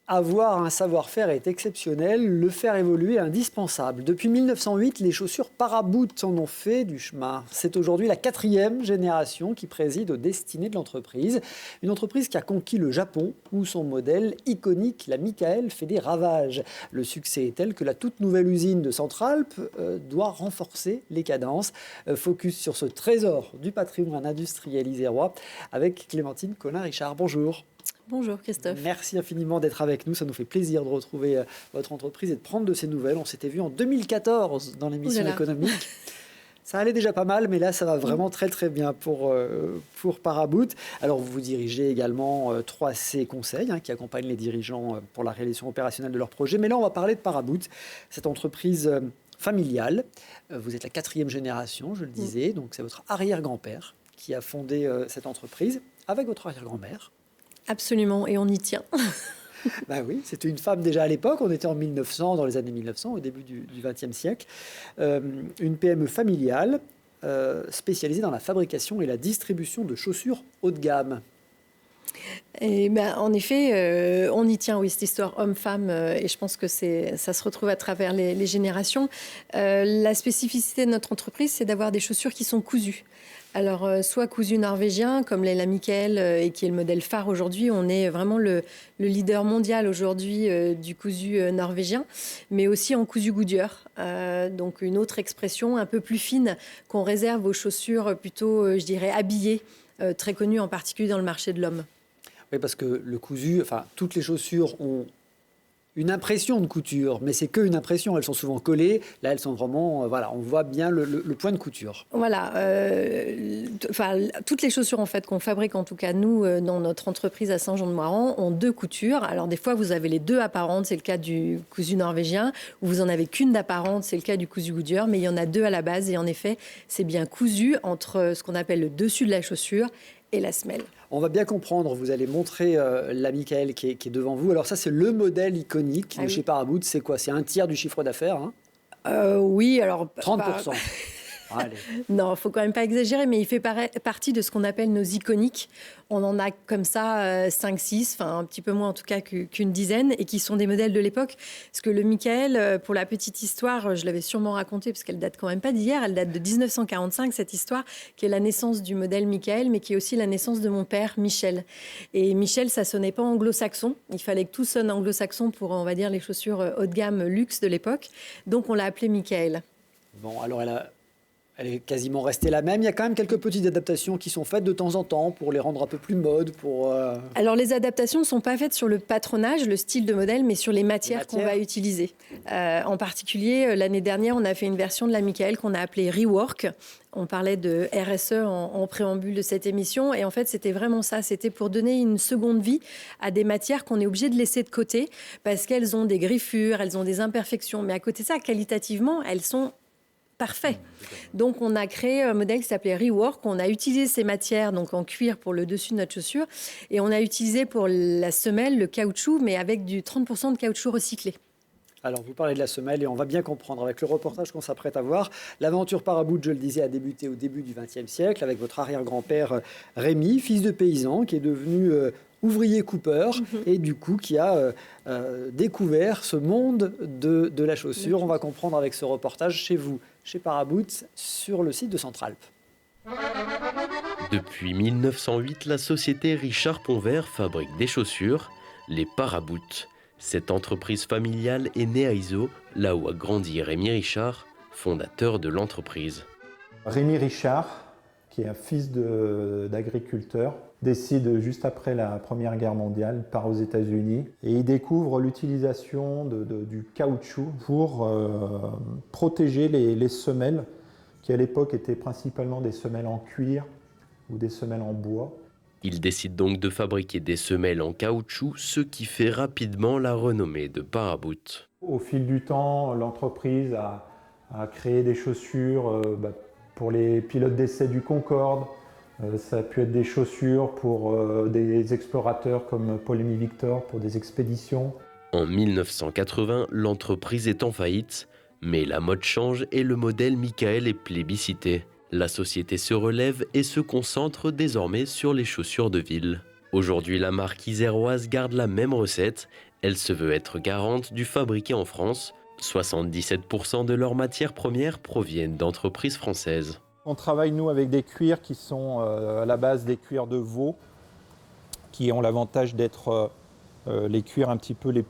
Avoir un savoir-faire est exceptionnel, le faire évoluer est indispensable. Depuis 1908, les chaussures Paraboot en ont fait du chemin. C'est aujourd'hui la 4e génération qui préside aux destinées de l'entreprise. Une entreprise qui a conquis le Japon, où son modèle iconique, la Michael, fait des ravages. Le succès est tel que la toute nouvelle usine de Centralpes doit renforcer les cadences. Focus sur ce trésor du patrimoine industriel isérois avec Clémentine Collin-Richard. Bonjour. Bonjour Christophe. Merci infiniment d'être avec nous. Ça nous fait plaisir de retrouver votre entreprise et de prendre de ces nouvelles. On s'était vu en 2014 dans l'émission économique. Ça allait déjà pas mal, mais là, ça va vraiment très très bien pour Paraboot. Alors, vous dirigez également 3C Conseil, qui accompagne les dirigeants pour la réalisation opérationnelle de leurs projets. Mais là, on va parler de Paraboot, cette entreprise familiale. Vous êtes la 4e génération, je le disais. Donc, c'est votre arrière-grand-père qui a fondé cette entreprise avec votre arrière-grand-mère. Absolument, et on y tient. Ben oui, c'était une femme déjà à l'époque, on était en 1900, dans les années 1900, au début du XXe siècle. Une PME familiale spécialisée dans la fabrication et la distribution de chaussures haut de gamme. Et en effet, on y tient, oui, cette histoire homme-femme, et je pense que ça se retrouve à travers les générations. La spécificité de notre entreprise, c'est d'avoir des chaussures qui sont cousues. Alors, soit cousu norvégien, comme l'est la Michael, et qui est le modèle phare aujourd'hui. On est vraiment le leader mondial aujourd'hui du cousu norvégien, mais aussi en cousu Goodyear. Donc, une autre expression un peu plus fine qu'on réserve aux chaussures plutôt, je dirais, habillées, très connues en particulier dans le marché de l'homme. Oui, parce que le cousu, toutes les chaussures ont une impression de couture, mais c'est qu'une impression. Elles sont souvent collées. Là, elles sont vraiment... on voit bien le point de couture. Voilà. Toutes les chaussures en fait, qu'on fabrique, en tout cas nous, dans notre entreprise à Saint-Jean-de-Moiran, ont 2 coutures. Alors des fois, vous avez les 2 apparentes, c'est le cas du cousu norvégien, ou vous en avez qu'une d'apparente, c'est le cas du cousu Goodyear, mais il y en a 2 à la base. Et en effet, c'est bien cousu entre ce qu'on appelle le dessus de la chaussure et la semelle. On va bien comprendre, vous allez montrer la Michael qui est devant vous. Alors ça, c'est le modèle iconique de chez Paraboot. C'est quoi? C'est un tiers du chiffre d'affaires, Oui, alors... 30%. Allez. Non, il ne faut quand même pas exagérer, mais il fait partie de ce qu'on appelle nos iconiques. On en a comme ça 5-6, enfin un petit peu moins en tout cas qu'une dizaine, et qui sont des modèles de l'époque. Parce que le Michael, pour la petite histoire, je l'avais sûrement raconté, parce qu'elle date quand même pas d'hier, elle date de 1945, cette histoire, qui est la naissance du modèle Michael, mais qui est aussi la naissance de mon père, Michel. Et Michel, ça sonnait pas anglo-saxon. Il fallait que tout sonne anglo-saxon pour, on va dire, les chaussures haut de gamme luxe de l'époque. Donc on l'a appelé Michael. Bon, alors elle est quasiment restée la même. Il y a quand même quelques petites adaptations qui sont faites de temps en temps pour les rendre un peu plus mode. Alors, les adaptations ne sont pas faites sur le patronage, le style de modèle, mais sur les matières qu'on va utiliser. En particulier, l'année dernière, on a fait une version de la Michael qu'on a appelée Rework. On parlait de RSE en préambule de cette émission. Et en fait, c'était vraiment ça. C'était pour donner une seconde vie à des matières qu'on est obligé de laisser de côté parce qu'elles ont des griffures, elles ont des imperfections. Mais à côté de ça, qualitativement, elles sont parfait. Donc, on a créé un modèle qui s'appelait Rework. On a utilisé ces matières donc en cuir pour le dessus de notre chaussure. Et on a utilisé pour la semelle le caoutchouc, mais avec du 30% de caoutchouc recyclé. Alors, vous parlez de la semelle et on va bien comprendre avec le reportage qu'on s'apprête à voir. L'aventure Paraboot, je le disais, a débuté au début du XXe siècle avec votre arrière-grand-père Rémi, fils de paysan, qui est devenu ouvrier coupeur et du coup qui a découvert ce monde de la chaussure. On va comprendre avec ce reportage chez vous, chez Paraboot, sur le site de Centralpe. Depuis 1908, la société Richard Ponvert fabrique des chaussures, les Paraboot. Cette entreprise familiale est née à Isaud, là où a grandi Rémi Richard, fondateur de l'entreprise. Rémi Richard, qui est un fils d'agriculteur, décide juste après la Première Guerre mondiale, part aux États-Unis et il découvre l'utilisation du caoutchouc pour protéger les semelles qui à l'époque étaient principalement des semelles en cuir ou des semelles en bois. Il décide donc de fabriquer des semelles en caoutchouc, ce qui fait rapidement la renommée de Paraboot. Au fil du temps, l'entreprise a créé des chaussures pour les pilotes d'essai du Concorde. Ça a pu être des chaussures pour des explorateurs comme Paul-Émile Victor pour des expéditions. En 1980, l'entreprise est en faillite, mais la mode change et le modèle Michael est plébiscité. La société se relève et se concentre désormais sur les chaussures de ville. Aujourd'hui, la marque iséroise garde la même recette. Elle se veut être garante du fabriqué en France. 77% de leurs matières premières proviennent d'entreprises françaises. On travaille, nous, avec des cuirs qui sont à la base des cuirs de veau, qui ont l'avantage d'être les cuirs un petit peu les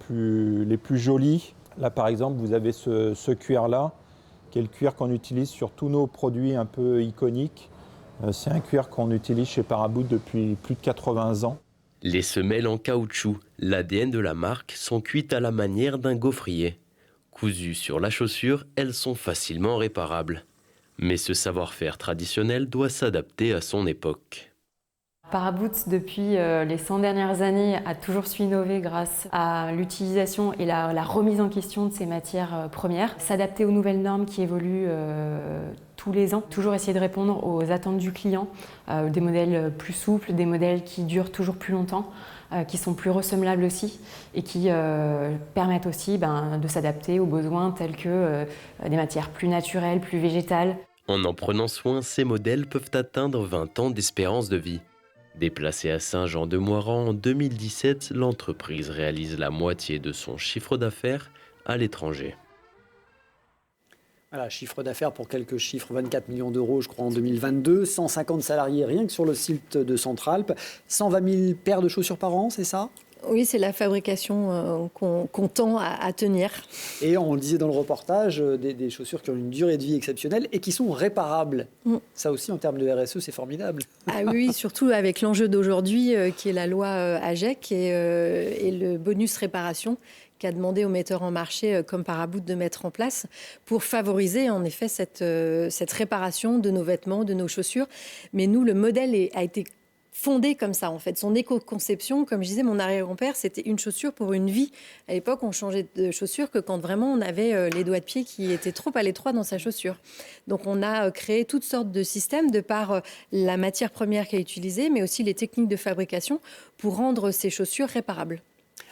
plus jolis. Là, par exemple, vous avez ce cuir-là, qui est le cuir qu'on utilise sur tous nos produits un peu iconiques. C'est un cuir qu'on utilise chez Paraboot depuis plus de 80 ans. Les semelles en caoutchouc, l'ADN de la marque, sont cuites à la manière d'un gaufrier. Cousues sur la chaussure, elles sont facilement réparables. Mais ce savoir-faire traditionnel doit s'adapter à son époque. Paraboot, depuis les 100 dernières années, a toujours su innover grâce à l'utilisation et la remise en question de ces matières premières, s'adapter aux nouvelles normes qui évoluent tous les ans, toujours essayer de répondre aux attentes du client, des modèles plus souples, des modèles qui durent toujours plus longtemps, qui sont plus ressemblables aussi et qui permettent aussi de s'adapter aux besoins tels que des matières plus naturelles, plus végétales. En prenant soin, ces modèles peuvent atteindre 20 ans d'espérance de vie. Déplacée à Saint-Jean-de-Moiran en 2017, l'entreprise réalise la moitié de son chiffre d'affaires à l'étranger. Voilà, chiffre d'affaires pour quelques chiffres, 24 millions d'euros je crois en 2022, 150 salariés rien que sur le site de Centralpe, 120 000 paires de chaussures par an, c'est ça ? Oui, c'est la fabrication qu'on tend à tenir. Et on le disait dans le reportage, des chaussures qui ont une durée de vie exceptionnelle et qui sont réparables. Ça aussi, en termes de RSE, c'est formidable. Ah oui, surtout avec l'enjeu d'aujourd'hui, qui est la loi AGEC et le bonus réparation qu'a demandé aux metteurs en marché comme Paraboot de mettre en place pour favoriser en effet cette réparation de nos vêtements, de nos chaussures. Mais nous, le modèle a été fondé comme ça, en fait. Son éco-conception, comme je disais, mon arrière-grand-père, c'était une chaussure pour une vie. À l'époque, on changeait de chaussure que quand vraiment on avait les doigts de pied qui étaient trop à l'étroit dans sa chaussure. Donc, on a créé toutes sortes de systèmes de par la matière première qui est utilisée, mais aussi les techniques de fabrication pour rendre ces chaussures réparables.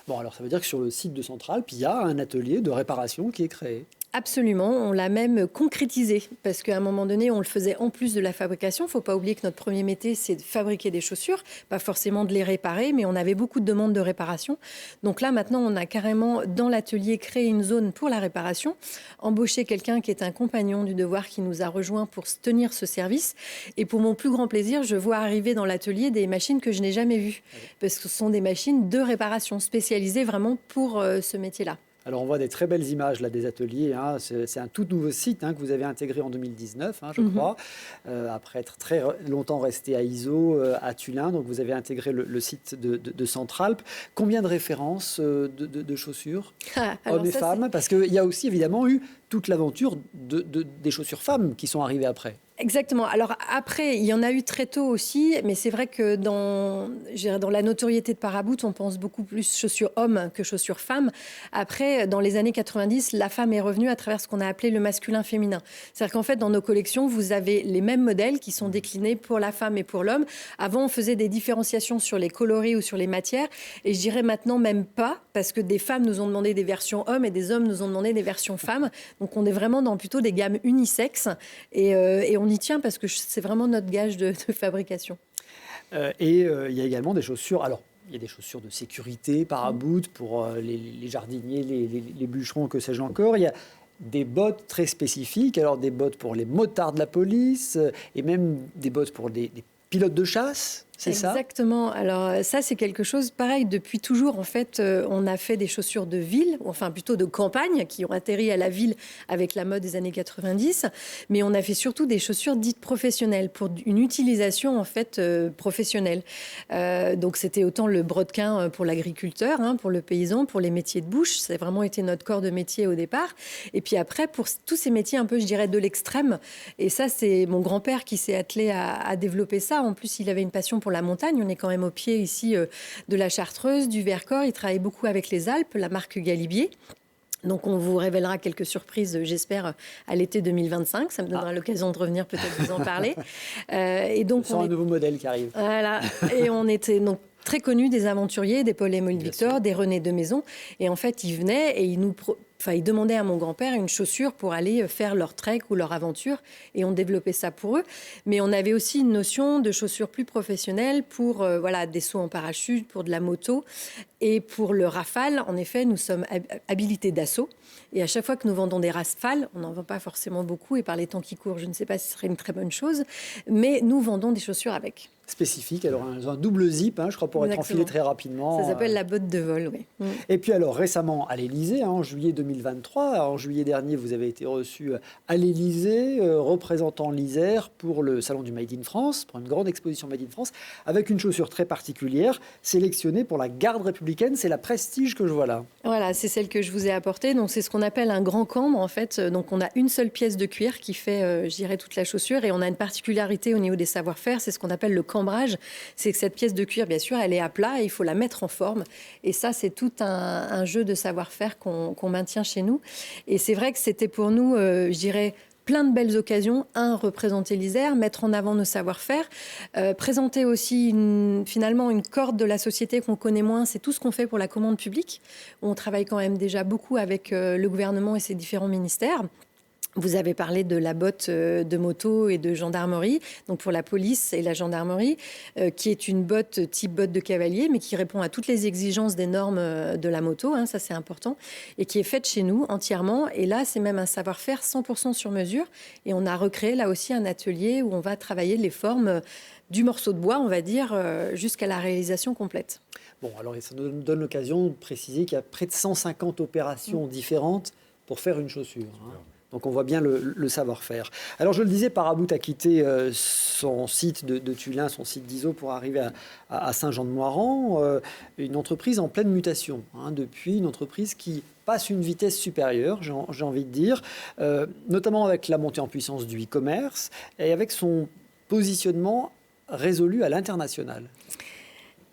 Bon, alors ça veut dire que sur le site de Centralpe, il y a un atelier de réparation qui est créé. Absolument, on l'a même concrétisé parce qu'à un moment donné, on le faisait en plus de la fabrication. Il ne faut pas oublier que notre premier métier, c'est de fabriquer des chaussures, pas forcément de les réparer, mais on avait beaucoup de demandes de réparation. Donc là, maintenant, on a carrément dans l'atelier créé une zone pour la réparation, embauché quelqu'un qui est un compagnon du devoir qui nous a rejoints pour tenir ce service. Et pour mon plus grand plaisir, je vois arriver dans l'atelier des machines que je n'ai jamais vues parce que ce sont des machines de réparation spécialisées vraiment pour ce métier-là. Alors, on voit des très belles images là, des ateliers. Hein. C'est un tout nouveau site que vous avez intégré en 2019, je crois, après être très longtemps resté à Iso, à Tullin. Donc, vous avez intégré le site de Centralpes. Combien de références de chaussures, hommes et femmes? Parce qu'il y a aussi évidemment eu toute l'aventure des chaussures femmes qui sont arrivées après. Exactement. Alors après, il y en a eu très tôt aussi, mais c'est vrai que dans la notoriété de Paraboot, on pense beaucoup plus chaussures hommes que chaussures femmes. Après, dans les années 90, la femme est revenue à travers ce qu'on a appelé le masculin-féminin. C'est-à-dire qu'en fait, dans nos collections, vous avez les mêmes modèles qui sont déclinés pour la femme et pour l'homme. Avant, on faisait des différenciations sur les coloris ou sur les matières, et je dirais maintenant même pas, parce que des femmes nous ont demandé des versions hommes et des hommes nous ont demandé des versions femmes. Donc on est vraiment dans plutôt des gammes unisexes, et on y tient parce que c'est vraiment notre gage de fabrication. Il y a également des chaussures. Alors, il y a des chaussures de sécurité, Paraboot, pour les jardiniers, les bûcherons, que sais-je encore. Il y a des bottes très spécifiques. Alors, des bottes pour les motards de la police et même des bottes pour des pilotes de chasse. C'est ça ? Exactement. Alors ça, c'est quelque chose pareil. Depuis toujours, en fait, on a fait des chaussures de ville, enfin plutôt de campagne, qui ont atterri à la ville avec la mode des années 90. Mais on a fait surtout des chaussures dites professionnelles, pour une utilisation en fait professionnelle. Donc c'était autant le brodequin pour l'agriculteur, pour le paysan, pour les métiers de bouche. Ça a vraiment été notre corps de métier au départ. Et puis après, pour tous ces métiers un peu, je dirais, de l'extrême. Et ça, c'est mon grand-père qui s'est attelé à développer ça. En plus, il avait une passion pour la montagne. On est quand même au pied ici de la Chartreuse, du Vercors. Il travaille beaucoup avec les Alpes, la marque Galibier. Donc on vous révélera quelques surprises, j'espère, à l'été 2025. Ça me donnera l'occasion de revenir peut-être vous en parler. Et donc on a un nouveau modèle qui arrive. Voilà. Et on était donc très connus des aventuriers, des Paul et Maud Victor, des René de Maison. Et en fait, ils venaient et ils demandaient à mon grand-père une chaussure pour aller faire leur trek ou leur aventure. Et on développait ça pour eux. Mais on avait aussi une notion de chaussures plus professionnelles pour des sauts en parachute, pour de la moto. Et pour le rafale, en effet, nous sommes habilités d'assaut. Et à chaque fois que nous vendons des rafales, on n'en vend pas forcément beaucoup. Et par les temps qui courent, je ne sais pas si ce serait une très bonne chose. Mais nous vendons des chaussures avec. Spécifique, alors un double zip, je crois, pour être enfilé très rapidement. Ça s'appelle la botte de vol, oui. Et puis alors récemment à l'Élysée, en juillet 2023, en juillet dernier, vous avez été reçu à l'Élysée, représentant l'Isère pour le salon du Made in France, pour une grande exposition Made in France, avec une chaussure très particulière, sélectionnée pour la garde républicaine. C'est la Prestige que je vois là. Voilà, c'est celle que je vous ai apportée. Donc c'est ce qu'on appelle un grand cambre, en fait. Donc on a une seule pièce de cuir qui fait, je dirais, toute la chaussure, et on a une particularité au niveau des savoir-faire, c'est ce qu'on appelle le cambrage. C'est que cette pièce de cuir, bien sûr, elle est à plat et il faut la mettre en forme. Et ça, c'est tout un jeu de savoir-faire qu'on maintient chez nous. Et c'est vrai que c'était pour nous, je dirais, plein de belles occasions. Représenter l'Isère, mettre en avant nos savoir-faire, présenter aussi finalement une corde de la société qu'on connaît moins. C'est tout ce qu'on fait pour la commande publique. On travaille quand même déjà beaucoup avec le gouvernement et ses différents ministères. Vous avez parlé de la botte de moto et de gendarmerie, donc pour la police et la gendarmerie, qui est une botte type botte de cavalier, mais qui répond à toutes les exigences des normes de la moto, ça c'est important, et qui est faite chez nous entièrement. Et là, c'est même un savoir-faire 100% sur mesure. Et on a recréé là aussi un atelier où on va travailler les formes du morceau de bois, on va dire, jusqu'à la réalisation complète. Bon, alors ça nous donne l'occasion de préciser qu'il y a près de 150 opérations différentes pour faire une chaussure. Donc on voit bien le savoir-faire. Alors je le disais, Paraboot a quitté son site de Tullin, son site d'Iso, pour arriver à Saint-Jean-de-Moiran, une entreprise en pleine mutation. Depuis, une entreprise qui passe une vitesse supérieure, j'ai envie de dire, notamment avec la montée en puissance du e-commerce et avec son positionnement résolu à l'international.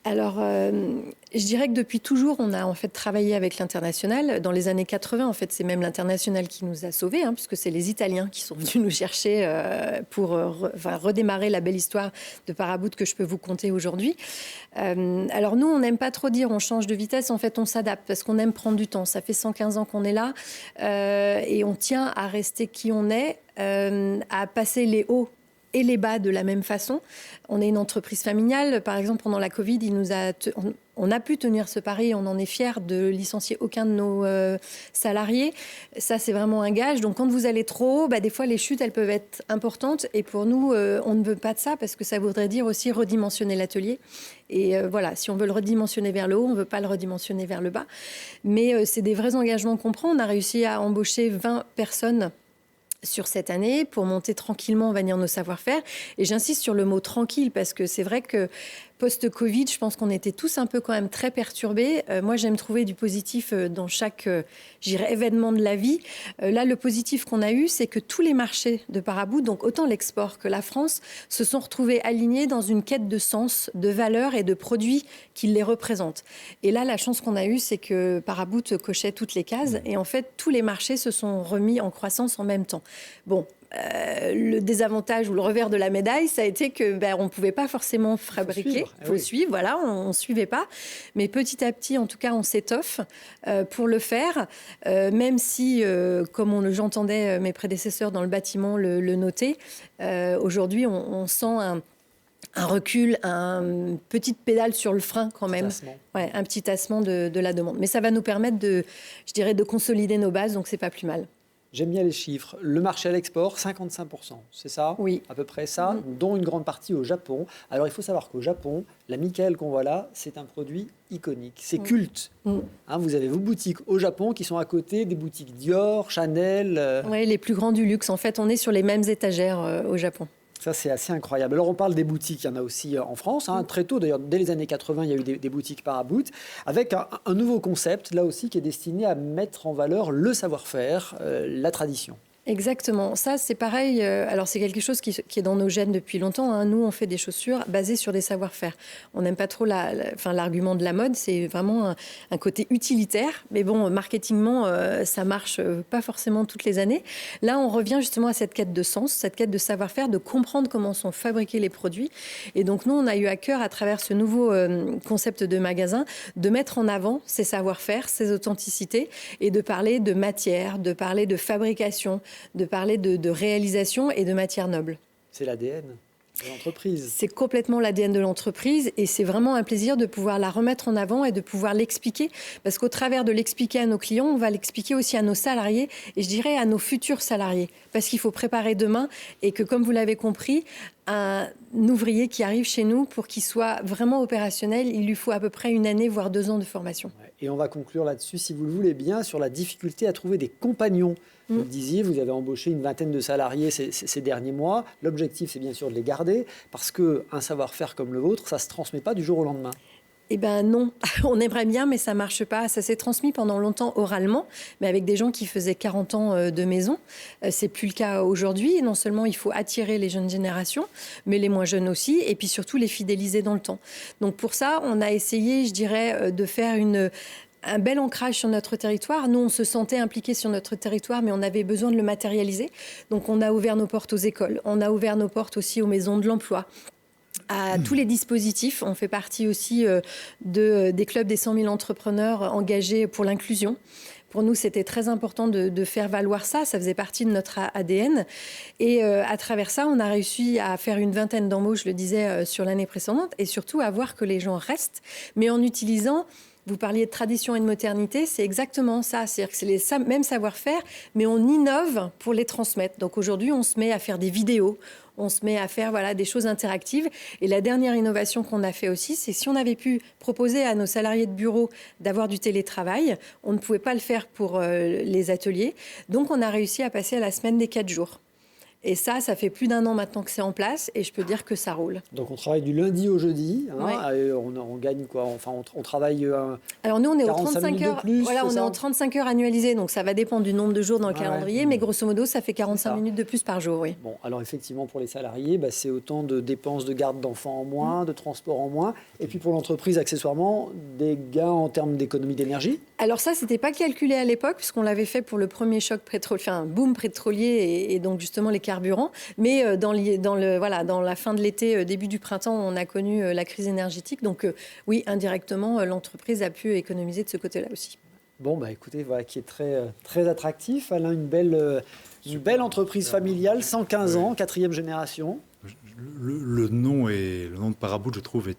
Alors, je dirais que depuis toujours, on a en fait travaillé avec l'international. Dans les années 80, en fait, c'est même l'international qui nous a sauvés, puisque c'est les Italiens qui sont venus nous chercher pour redémarrer la belle histoire de Paraboot que je peux vous conter aujourd'hui. Alors nous, on n'aime pas trop dire on change de vitesse. En fait, on s'adapte parce qu'on aime prendre du temps. Ça fait 115 ans qu'on est là et on tient à rester qui on est, à passer les hauts et les bas de la même façon. On est une entreprise familiale. Par exemple, pendant la Covid, on a pu tenir ce pari. On en est fiers de licencier aucun de nos salariés. Ça, c'est vraiment un gage. Donc, quand vous allez trop haut, des fois, les chutes, elles peuvent être importantes. Et pour nous, on ne veut pas de ça parce que ça voudrait dire aussi redimensionner l'atelier. Et voilà, si on veut le redimensionner vers le haut, on ne veut pas le redimensionner vers le bas. Mais c'est des vrais engagements qu'on prend. On a réussi à embaucher 20 personnes sur cette année pour monter tranquillement, on va dire, nos savoir-faire. Et j'insiste sur le mot tranquille parce que c'est vrai que post-Covid, je pense qu'on était tous un peu quand même très perturbés. Moi, j'aime trouver du positif dans chaque événement de la vie. Là, le positif qu'on a eu, c'est que tous les marchés de Paraboot, donc autant l'export que la France, se sont retrouvés alignés dans une quête de sens, de valeurs et de produits qui les représentent. Et là, la chance qu'on a eue, c'est que Paraboot cochait toutes les cases. Et en fait, tous les marchés se sont remis en croissance en même temps. Bon. Le désavantage ou le revers de la médaille, ça a été que on ne pouvait pas forcément fabriquer. Il faut suivre, voilà, on ne suivait pas. Mais petit à petit, en tout cas, on s'étoffe pour le faire, même si, comme j'entendais mes prédécesseurs dans le bâtiment le noter, aujourd'hui, on sent un recul, une petite pédale sur le frein quand même. Un petit tassement de la demande. Mais ça va nous permettre de consolider nos bases, donc c'est pas plus mal. J'aime bien les chiffres. Le marché à l'export, 55%, c'est ça ? Oui. À peu près ça, dont une grande partie au Japon. Alors, il faut savoir qu'au Japon, la Michael qu'on voit là, c'est un produit iconique. C'est culte. Vous avez vos boutiques au Japon qui sont à côté des boutiques Dior, Chanel. Oui, les plus grands du luxe. En fait, on est sur les mêmes étagères au Japon. Ça, c'est assez incroyable. Alors, on parle des boutiques. Il y en a aussi en France. Très tôt, d'ailleurs, dès les années 80, il y a eu des boutiques Paraboot avec un nouveau concept, là aussi, qui est destiné à mettre en valeur le savoir-faire, la tradition. Exactement. Ça, c'est pareil. Alors, c'est quelque chose qui est dans nos gènes depuis longtemps. Nous, on fait des chaussures basées sur des savoir-faire. On n'aime pas trop l'argument de la mode. C'est vraiment un côté utilitaire. Mais bon, marketingement, ça marche pas forcément toutes les années. Là, on revient justement à cette quête de sens, cette quête de savoir-faire, de comprendre comment sont fabriqués les produits. Et donc, nous, on a eu à cœur, à travers ce nouveau concept de magasin, de mettre en avant ces savoir-faire, ces authenticités et de parler de matière, de parler de fabrication, de parler de réalisation et de matière noble. C'est l'ADN de l'entreprise. C'est complètement l'ADN de l'entreprise et c'est vraiment un plaisir de pouvoir la remettre en avant et de pouvoir l'expliquer. Parce qu'au travers de l'expliquer à nos clients, on va l'expliquer aussi à nos salariés et je dirais à nos futurs salariés. Parce qu'il faut préparer demain et que, comme vous l'avez compris, un ouvrier qui arrive chez nous, pour qu'il soit vraiment opérationnel, il lui faut à peu près 1 année, voire 2 ans de formation. Et on va conclure là-dessus, si vous le voulez bien, sur la difficulté à trouver des compagnons. Vous le disiez, vous avez embauché une vingtaine de salariés ces derniers mois. L'objectif, c'est bien sûr de les garder, parce qu'un savoir-faire comme le vôtre, ça ne se transmet pas du jour au lendemain. Eh bien non, on aimerait bien, mais ça ne marche pas. Ça s'est transmis pendant longtemps oralement, mais avec des gens qui faisaient 40 ans de maison. C'est plus le cas aujourd'hui. Non seulement il faut attirer les jeunes générations, mais les moins jeunes aussi, et puis surtout les fidéliser dans le temps. Donc pour ça, on a essayé, je dirais, de faire un bel ancrage sur notre territoire. Nous, on se sentait impliqués sur notre territoire, mais on avait besoin de le matérialiser. Donc on a ouvert nos portes aux écoles, on a ouvert nos portes aussi aux maisons de l'emploi, à tous les dispositifs. On fait partie aussi des clubs des 100 000 entrepreneurs engagés pour l'inclusion. Pour nous, c'était très important de faire valoir ça. Ça faisait partie de notre ADN. Et à travers ça, on a réussi à faire une vingtaine d'embauches, je le disais, sur l'année précédente, et surtout à voir que les gens restent, mais en utilisant... Vous parliez de tradition et de modernité, c'est exactement ça. C'est-à-dire que c'est les mêmes savoir-faire, mais on innove pour les transmettre. Donc aujourd'hui, on se met à faire des vidéos, on se met à faire des choses interactives. Et la dernière innovation qu'on a fait aussi, c'est si on avait pu proposer à nos salariés de bureau d'avoir du télétravail, on ne pouvait pas le faire pour les ateliers. Donc on a réussi à passer à la semaine des 4 jours. Et ça fait plus d'1 an maintenant que c'est en place et je peux dire que ça roule. Donc on travaille du lundi au jeudi. Ouais. On gagne quoi? Enfin, on travaille. Alors nous, on est aux 45 35 heures. Plus, voilà, on est en 35 heures annualisées, donc ça va dépendre du nombre de jours dans le calendrier, mais grosso modo, ça fait 45 minutes de plus par jour, oui. Bon, alors effectivement, pour les salariés, c'est autant de dépenses de garde d'enfants en moins, de transport en moins, et puis pour l'entreprise, accessoirement, des gains en termes d'économie d'énergie. Alors ça, c'était pas calculé à l'époque, puisqu'on l'avait fait pour le premier choc pétrolier, enfin boom pétrolier, et donc justement les carburants. Mais dans la fin de l'été, début du printemps, on a connu la crise énergétique. Donc oui, indirectement, l'entreprise a pu économiser de ce côté-là aussi. Bon, écoutez, voilà, qui est très, très attractif. Alain, une belle entreprise familiale, 115 ans, 4e génération. Le nom de Paraboot, je trouve,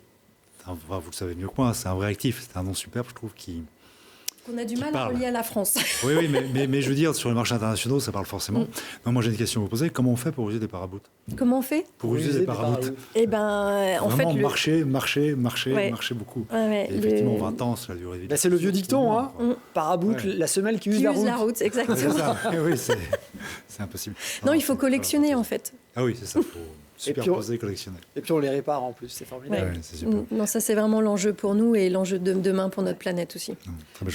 vous le savez mieux que moi, c'est un vrai actif. C'est un nom superbe, je trouve, qu'on a du mal à relier à la France. Oui, mais je veux dire, sur les marchés internationaux, ça parle forcément. Non, moi, j'ai une question à vous poser. Comment on fait pour user des Paraboot? Comment on fait pour user des Paraboot? Eh ben, en fait, marcher beaucoup. Ouais, et effectivement, 20 ans, ça a duré vite. C'est le vieux dicton, hein. Paraboot, la semelle qui use la route. La route, exactement. C'est ça. Oui, c'est impossible. Non, il faut collectionner, en fait. Ah oui, c'est ça. Superposer, collectionner. Et puis on les répare en plus, c'est formidable. Ouais, c'est super. Non, ça c'est vraiment l'enjeu pour nous et l'enjeu de demain pour notre planète aussi.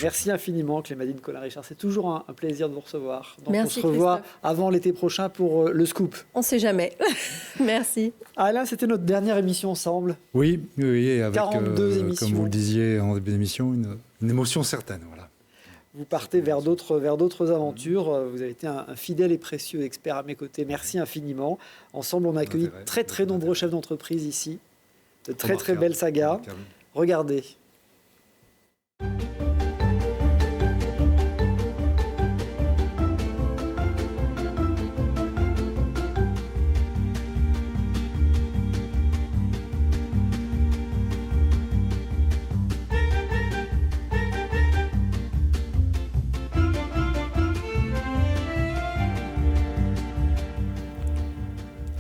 Merci infiniment Clémadine Colin-Richard, c'est toujours un plaisir de vous recevoir. Donc merci, on se revoit avant l'été prochain pour le scoop. On ne sait jamais. Merci. Alain, c'était notre dernière émission ensemble. Oui, avec 42 émissions. Comme vous le disiez en début d'émission, une émotion certaine. Voilà. Vous partez vers d'autres aventures. Vous avez été un fidèle et précieux expert à mes côtés. Merci infiniment. Ensemble, on a accueilli très nombreux chefs d'entreprise ici. De très belles sagas. Regardez.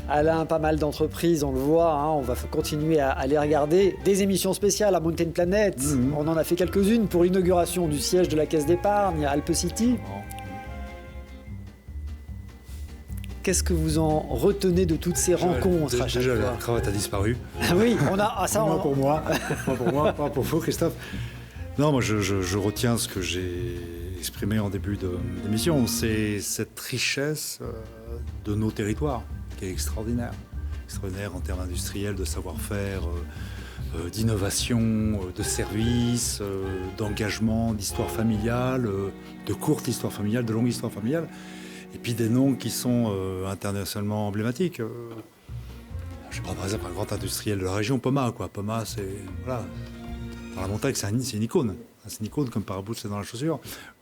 Alain, pas mal d'entreprises, on le voit, on va continuer à les regarder. Des émissions spéciales à Mountain Planet, on en a fait quelques-unes pour l'inauguration du siège de la Caisse d'épargne à Alpe City. Qu'est-ce que vous en retenez de toutes ces rencontres à chaque fois? La cravate a disparu. Ah oui, on a ça. Pas pour moi, pas pour vous, Christophe. Non, moi je retiens ce que j'ai exprimé en début d'émission, c'est cette richesse de nos territoires, qui est extraordinaire en termes industriels, de savoir-faire, d'innovation, de services, d'engagement, d'histoire familiale, de courte histoire familiale, de longue histoire familiale, et puis des noms qui sont internationalement emblématiques. Je prends par exemple un grand industriel de la région, Poma. Poma, c'est dans la montagne, c'est une icône. C'est une icône comme Paraboot, c'est dans la chaussure,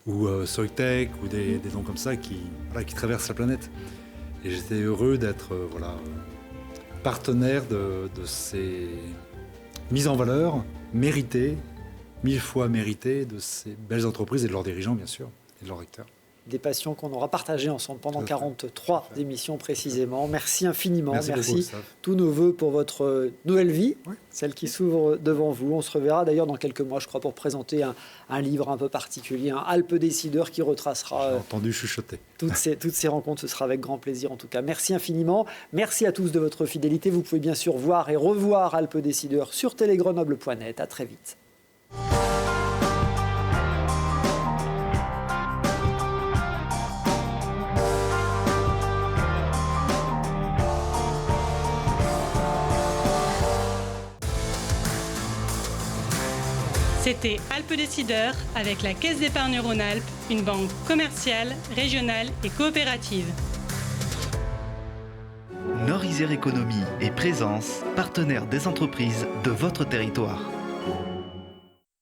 ou Soitec, ou des noms comme ça qui traversent la planète. Et j'étais heureux d'être partenaire de ces mises en valeur méritées, 1000 fois méritées, de ces belles entreprises et de leurs dirigeants, bien sûr, et de leurs recteurs. Des passions qu'on aura partagées ensemble pendant 43 émissions précisément. Merci infiniment. Merci. Tous nos voeux pour votre nouvelle vie, celle qui s'ouvre devant vous. On se reverra d'ailleurs dans quelques mois, je crois, pour présenter un livre un peu particulier, un Alpe Décideur qui retracera J'ai entendu chuchoter. toutes ces rencontres. Ce sera avec grand plaisir en tout cas. Merci infiniment. Merci à tous de votre fidélité. Vous pouvez bien sûr voir et revoir Alpe Décideur sur télégrenoble.net. À très vite. C'était Alpe Décideur avec la Caisse d'épargne Rhône-Alpes, une banque commerciale, régionale et coopérative. Nord Isère Économie et Présence, partenaires des entreprises de votre territoire.